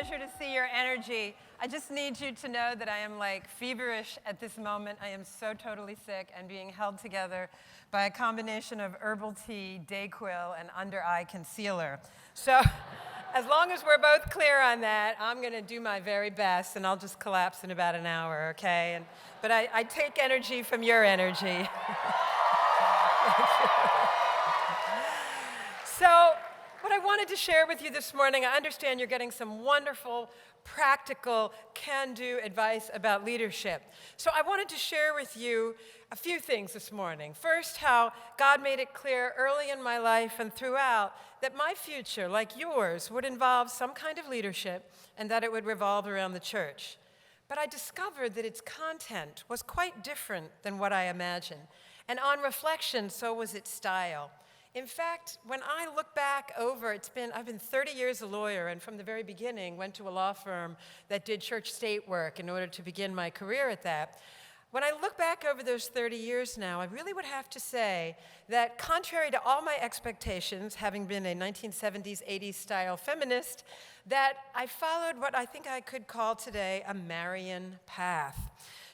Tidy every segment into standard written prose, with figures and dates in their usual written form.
pleasure to see your energy. I just need you to know that I am like feverish at this moment. I am so totally sick and being held together by a combination of herbal tea, Dayquil, and under-eye concealer. So as long as we're both clear on that, I'm going to do my very best, and I'll just collapse in about an hour, okay? But I take energy from your energy. So what I wanted to share with you this morning, I understand you're getting some wonderful, practical, can-do advice about leadership. So I wanted to share with you a few things this morning. First, how God made it clear early in my life and throughout that my future, like yours, would involve some kind of leadership and that it would revolve around the church. But I discovered that its content was quite different than what I imagined. And on reflection, so was its style. In fact, when I look back over, I've been 30 years a lawyer, and from the very beginning went to a law firm that did church-state work in order to begin my career at that. When I look back over those 30 years now, I really would have to say that contrary to all my expectations, having been a 1970s, 80s style feminist, that I followed what I think I could call today a Marian path.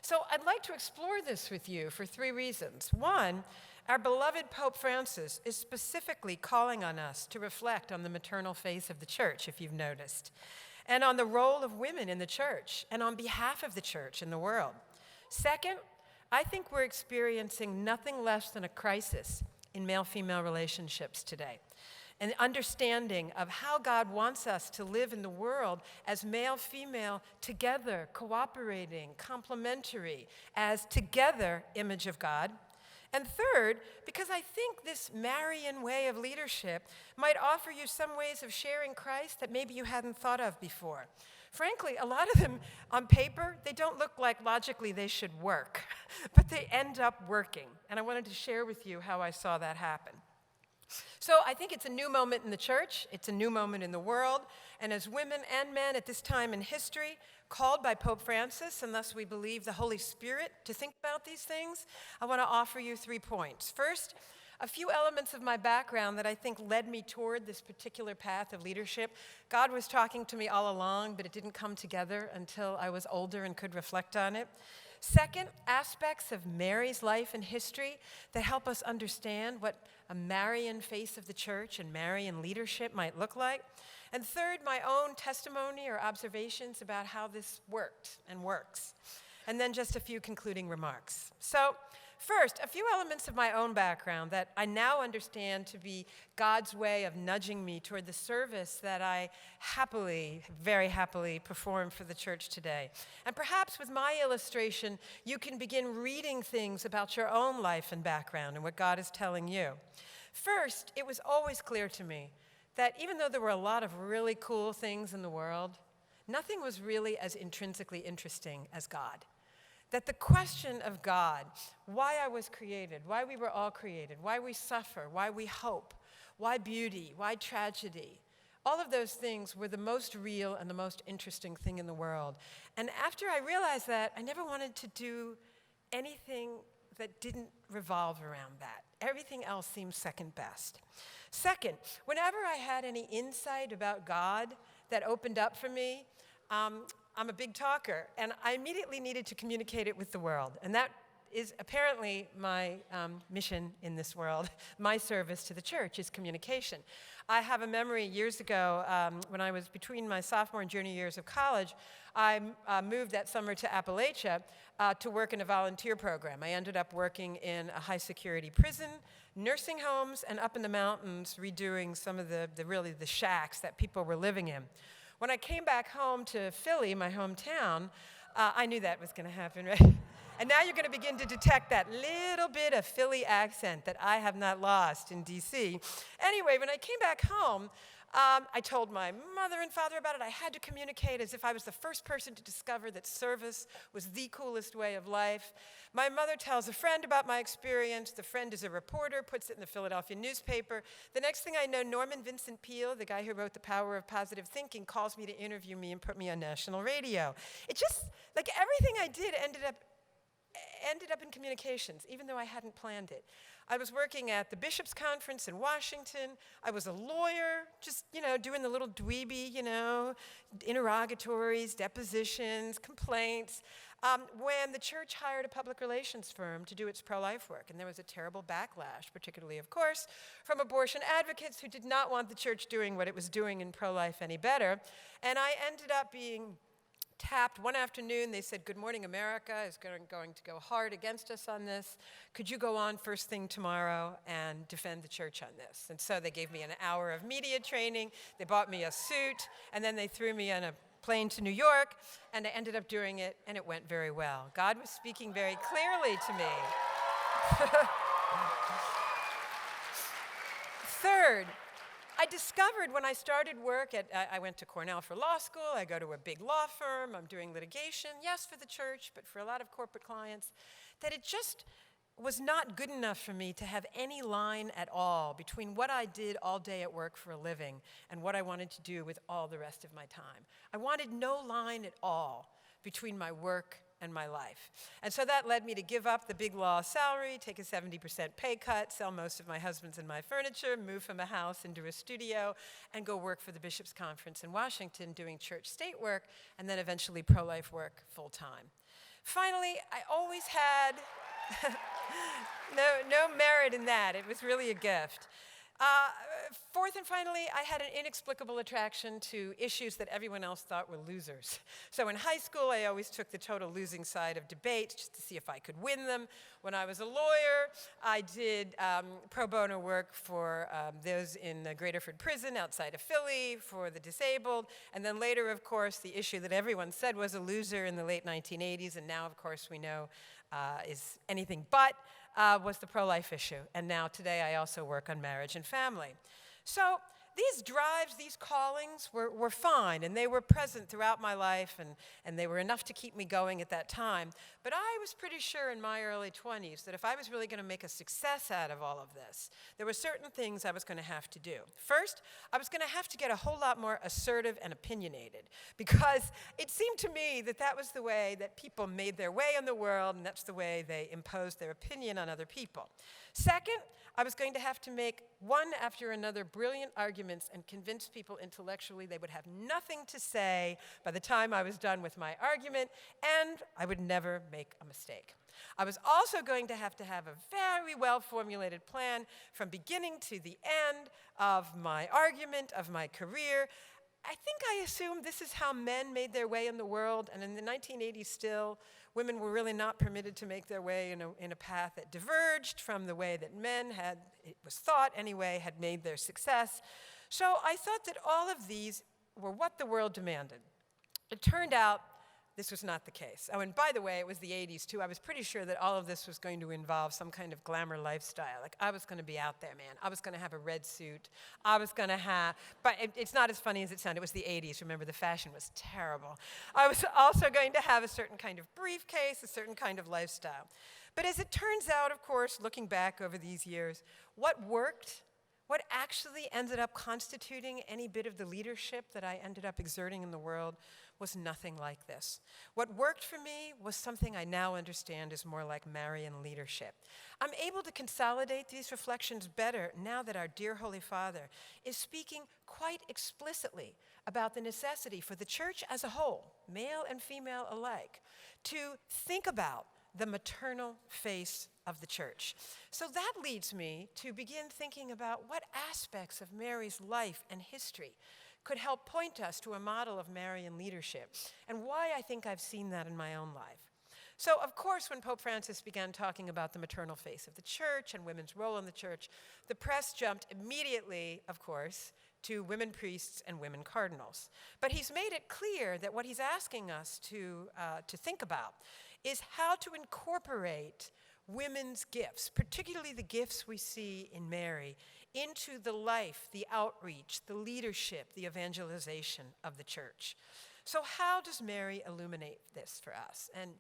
So I'd like to explore this with you for three reasons. One, our beloved Pope Francis is specifically calling on us to reflect on the maternal face of the church, if you've noticed, and on the role of women in the church, and on behalf of the church in the world. Second, I think we're experiencing nothing less than a crisis in male-female relationships today. An understanding of how God wants us to live in the world as male-female, together, cooperating, complementary, as together image of God. And third, because I think this Marian way of leadership might offer you some ways of sharing Christ that maybe you hadn't thought of before. Frankly, a lot of them on paper, they don't look like logically they should work, but they end up working. And I wanted to share with you how I saw that happen. So I think it's a new moment in the church, it's a new moment in the world, and as women and men at this time in history, called by Pope Francis, and thus we believe the Holy Spirit to think about these things, I want to offer you 3 points. First, a few elements of my background that I think led me toward this particular path of leadership. God was talking to me all along, but it didn't come together until I was older and could reflect on it. Second, aspects of Mary's life and history that help us understand what a Marian face of the church and Marian leadership might look like. And third, my own testimony or observations about how this worked and works. And then just a few concluding remarks. So first, a few elements of my own background that I now understand to be God's way of nudging me toward the service that I happily, very happily perform for the church today. And perhaps with my illustration, you can begin reading things about your own life and background and what God is telling you. First, it was always clear to me that even though there were a lot of really cool things in the world, nothing was really as intrinsically interesting as God. That the question of God, why I was created, why we were all created, why we suffer, why we hope, why beauty, why tragedy, all of those things were the most real and the most interesting thing in the world. And after I realized that, I never wanted to do anything that didn't revolve around that. Everything else seemed second best. Second, whenever I had any insight about God that opened up for me, I'm a big talker, and I immediately needed to communicate it with the world. And that is apparently my mission in this world. My service to the church is communication. I have a memory years ago when I was between my sophomore and junior years of college. I moved that summer to Appalachia to work in a volunteer program. I ended up working in a high-security prison, nursing homes, and up in the mountains redoing some of the shacks that people were living in. When I came back home to Philly, my hometown, I knew that was going to happen, right? And now you're going to begin to detect that little bit of Philly accent that I have not lost in D.C. Anyway, when I came back home, I told my mother and father about it. I had to communicate as if I was the first person to discover that service was the coolest way of life. My mother tells a friend about my experience. The friend is a reporter, puts it in the Philadelphia newspaper. The next thing I know, Norman Vincent Peale, the guy who wrote The Power of Positive Thinking, calls me to interview me and put me on national radio. It just, like everything I did ended up in communications, even though I hadn't planned it. I was working at the Bishops' Conference in Washington. I was a lawyer, just, doing the little dweeby, interrogatories, depositions, complaints, when the church hired a public relations firm to do its pro-life work. And there was a terrible backlash, particularly, of course, from abortion advocates who did not want the church doing what it was doing in pro-life any better. And I ended up being tapped one afternoon. They said, "Good Morning America is going to go hard against us on this. Could you go on first thing tomorrow and defend the church on this?" And so they gave me an hour of media training. They bought me a suit, and then they threw me on a plane to New York, and I ended up doing it, and it went very well. God was speaking very clearly to me. Third, I discovered when I started work I went to Cornell for law school. I go to a big law firm. I'm doing litigation, yes, for the church, but for a lot of corporate clients, that it just was not good enough for me to have any line at all between what I did all day at work for a living and what I wanted to do with all the rest of my time. I wanted no line at all between my work and my life. And so that led me to give up the big law salary, take a 70% pay cut, sell most of my husband's and my furniture, move from a house into a studio, and go work for the Bishops' Conference in Washington doing church state work, and then eventually pro-life work full time. Finally, I always had no merit in that. It was really a gift. Fourth and finally, I had an inexplicable attraction to issues that everyone else thought were losers. So in high school, I always took the total losing side of debates just to see if I could win them. When I was a lawyer, I did pro bono work for those in the Graterford prison outside of Philly, for the disabled, and then later, of course, the issue that everyone said was a loser in the late 1980s, and now, of course, we know is anything but, was the pro-life issue. And now today I also work on marriage and family. So these drives, these callings were fine, and they were present throughout my life, and they were enough to keep me going at that time. But I was pretty sure in my early 20s that if I was really going to make a success out of all of this, there were certain things I was going to have to do. First, I was going to have to get a whole lot more assertive and opinionated, because it seemed to me that that was the way that people made their way in the world, and that's the way they imposed their opinion on other people. Second, I was going to have to make one after another brilliant arguments and convince people intellectually they would have nothing to say by the time I was done with my argument, and I would never make a mistake. I was also going to have a very well-formulated plan from beginning to the end of my argument, of my career. I think I assumed this is how men made their way in the world, and in the 1980s still, women were really not permitted to make their way in a path that diverged from the way that men had, it was thought anyway, had made their success. So I thought that all of these were what the world demanded. It turned out this was not the case. Oh, and by the way, it was the 80s too. I was pretty sure that all of this was going to involve some kind of glamour lifestyle. Like, I was going to be out there, man. I was going to have a red suit. I was going to have, but it's not as funny as it sounded. It was the 80s. Remember, the fashion was terrible. I was also going to have a certain kind of briefcase, a certain kind of lifestyle. But as it turns out, of course, looking back over these years, what worked, what actually ended up constituting any bit of the leadership that I ended up exerting in the world was nothing like this. What worked for me was something I now understand is more like Marian leadership. I'm able to consolidate these reflections better now that our dear Holy Father is speaking quite explicitly about the necessity for the church as a whole, male and female alike, to think about the maternal face of the church. So that leads me to begin thinking about what aspects of Mary's life and history could help point us to a model of Marian leadership, and why I think I've seen that in my own life. So, of course, when Pope Francis began talking about the maternal face of the church and women's role in the church, the press jumped immediately, of course, to women priests and women cardinals. But he's made it clear that what he's asking us to think about is how to incorporate women's gifts, particularly the gifts we see in Mary, into the life, the outreach, the leadership, the evangelization of the church. So how does Mary illuminate this for us? And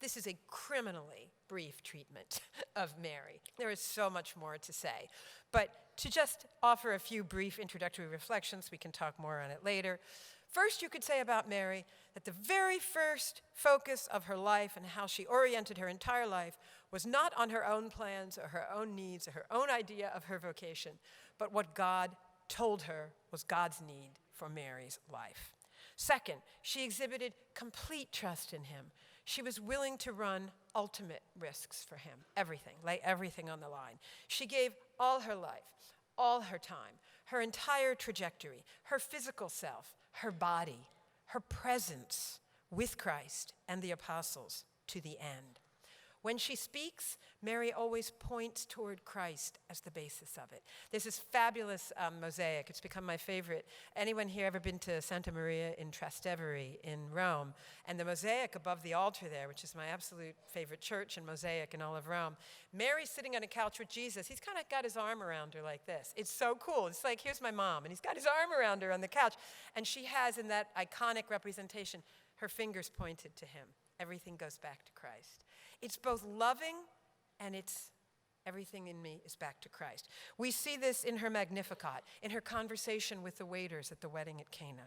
this is a criminally brief treatment of Mary. There is so much more to say. But to just offer a few brief introductory reflections, we can talk more on it later. First, you could say about Mary that the very first focus of her life and how she oriented her entire life was not on her own plans or her own needs or her own idea of her vocation, but what God told her was God's need for Mary's life. Second, she exhibited complete trust in him. She was willing to run ultimate risks for him, everything, lay everything on the line. She gave all her life, all her time, her entire trajectory, her physical self, her body, her presence with Christ and the apostles to the end. When she speaks, Mary always points toward Christ as the basis of it. There's this fabulous mosaic. It's become my favorite. Anyone here ever been to Santa Maria in Trastevere in Rome? And the mosaic above the altar there, which is my absolute favorite church and mosaic in all of Rome, Mary's sitting on a couch with Jesus. He's kind of got his arm around her like this. It's so cool. It's like, here's my mom, and he's got his arm around her on the couch. And she has, in that iconic representation, her fingers pointed to him. Everything goes back to Christ. It's both loving and it's everything in me is back to Christ. We see this in her Magnificat, in her conversation with the waiters at the wedding at Cana.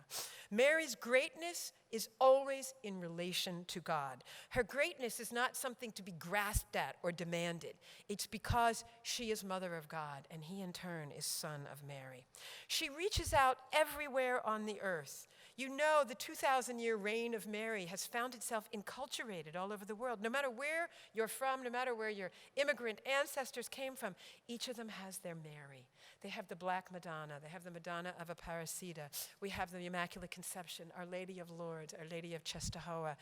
Mary's greatness is always in relation to God. Her greatness is not something to be grasped at or demanded. It's because she is mother of God and he in turn is son of Mary. She reaches out everywhere on the earth. You know, the 2,000-year reign of Mary has found itself enculturated all over the world. No matter where you're from, no matter where your immigrant ancestors came from, each of them has their Mary. They have the Black Madonna. They have the Madonna of Aparecida. We have the Immaculate Conception, Our Lady of Lourdes, Our Lady of Czestochowa.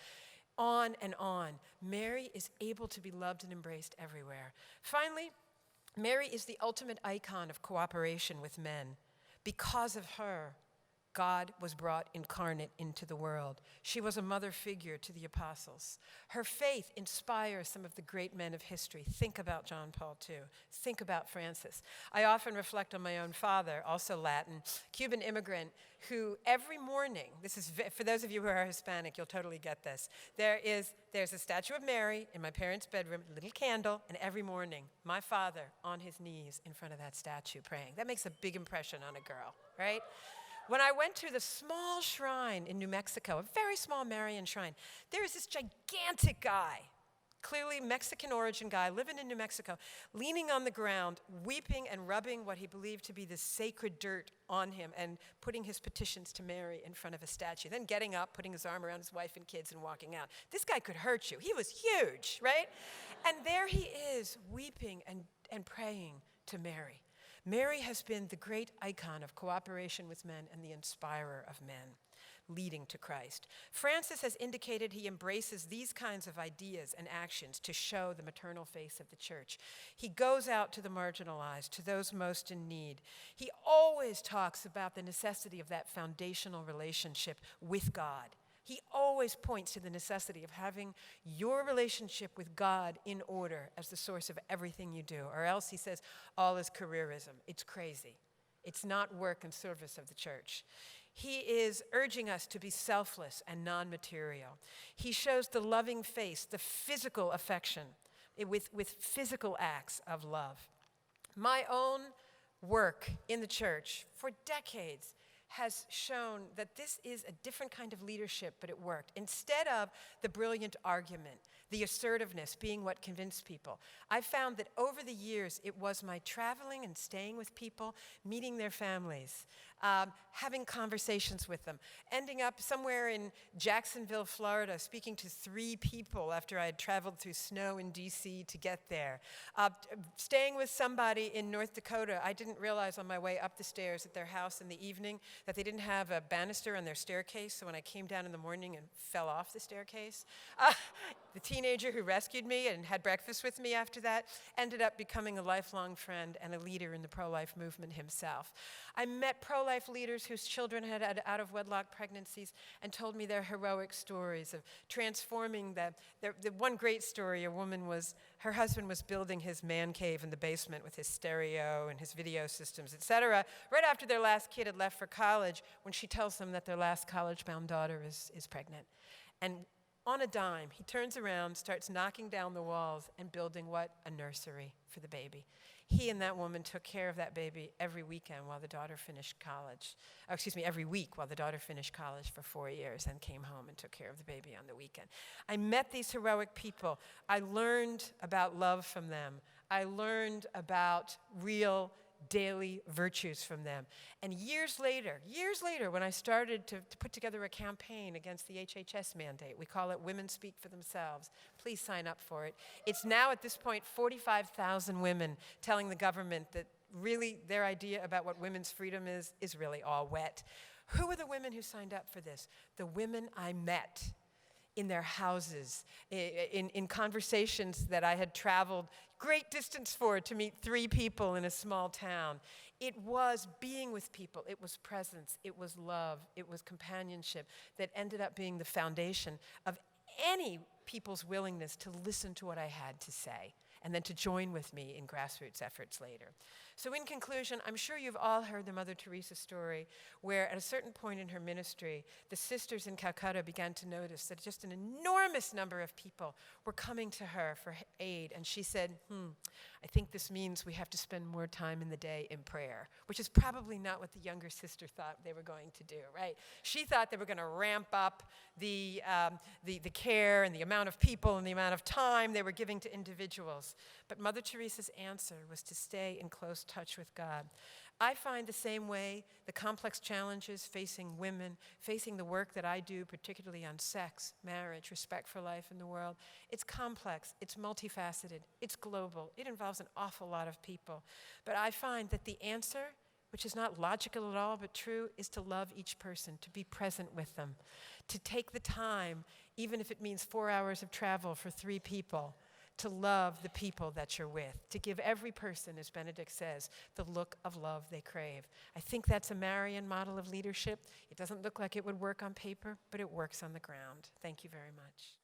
On and on. Mary is able to be loved and embraced everywhere. Finally, Mary is the ultimate icon of cooperation with men. Because of her, God was brought incarnate into the world. She was a mother figure to the apostles. Her faith inspires some of the great men of history. Think about John Paul II. Think about Francis. I often reflect on my own father, also Latin, Cuban immigrant, who every morning, this is for those of you who are Hispanic, you'll totally get this. There's a statue of Mary in my parents' bedroom, a little candle, and every morning, my father on his knees in front of that statue praying. That makes a big impression on a girl, right? When I went to the small shrine in New Mexico, a very small Marian shrine, there is this gigantic guy, clearly Mexican origin guy, living in New Mexico, leaning on the ground, weeping and rubbing what he believed to be the sacred dirt on him and putting his petitions to Mary in front of a statue, then getting up, putting his arm around his wife and kids and walking out. This guy could hurt you. He was huge, right? And there he is, weeping and praying to Mary. Mary has been the great icon of cooperation with men and the inspirer of men, leading to Christ. Francis has indicated he embraces these kinds of ideas and actions to show the maternal face of the church. He goes out to the marginalized, to those most in need. He always talks about the necessity of that foundational relationship with God. He always points to the necessity of having your relationship with God in order as the source of everything you do. Or else, he says, all is careerism. It's crazy. It's not work and service of the church. He is urging us to be selfless and non-material. He shows the loving face, the physical affection, with physical acts of love. My own work in the church for decades has shown that this is a different kind of leadership, but it worked. Instead of the brilliant argument, the assertiveness being what convinced people, I found that over the years, it was my traveling and staying with people, meeting their families, having conversations with them, ending up somewhere in Jacksonville, Florida, speaking to 3 people after I had traveled through snow in DC to get there, staying with somebody in North Dakota. I didn't realize on my way up the stairs at their house in the evening that they didn't have a banister on their staircase, so when I came down in the morning and fell off the staircase, the teenager who rescued me and had breakfast with me after that ended up becoming a lifelong friend and a leader in the pro-life movement himself. I met pro-life leaders whose children had had out-of-wedlock pregnancies and told me their heroic stories of transforming the one great story, a woman her husband was building his man cave in the basement with his stereo and his video systems, etc., right after their last kid had left for college, when she tells them that their last college-bound daughter is pregnant. And on a dime, he turns around, starts knocking down the walls and building what? A nursery for the baby. He and that woman took care of that baby every weekend while the daughter finished college. Oh, excuse me, every week while the daughter finished college for 4 years and came home and took care of the baby on the weekend. I met these heroic people. I learned about love from them. I learned about real daily virtues from them. And years later, when I started to put together a campaign against the HHS mandate, we call it Women Speak for Themselves. Please sign up for it. It's now at this point 45,000 women telling the government that really their idea about what women's freedom is really all wet. Who are the women who signed up for this? The women I met in their houses, in conversations that I had traveled great distance for to meet 3 people in a small town. It was being with people, it was presence, it was love, it was companionship that ended up being the foundation of any people's willingness to listen to what I had to say and then to join with me in grassroots efforts later. So in conclusion, I'm sure you've all heard the Mother Teresa story where at a certain point in her ministry, the sisters in Calcutta began to notice that just an enormous number of people were coming to her for aid. And she said, I think this means we have to spend more time in the day in prayer, which is probably not what the younger sister thought they were going to do, right? She thought they were going to ramp up the care and the amount of people and the amount of time they were giving to individuals. But Mother Teresa's answer was to stay in close touch with God. I find the same way the complex challenges facing women, facing the work that I do, particularly on sex, marriage, respect for life in the world, it's complex, it's multifaceted, it's global, it involves an awful lot of people. But I find that the answer, which is not logical at all but true, is to love each person, to be present with them, to take the time, even if it means 4 hours of travel for 3 people, to love the people that you're with, to give every person, as Benedict says, the look of love they crave. I think that's a Marian model of leadership. It doesn't look like it would work on paper, but it works on the ground. Thank you very much.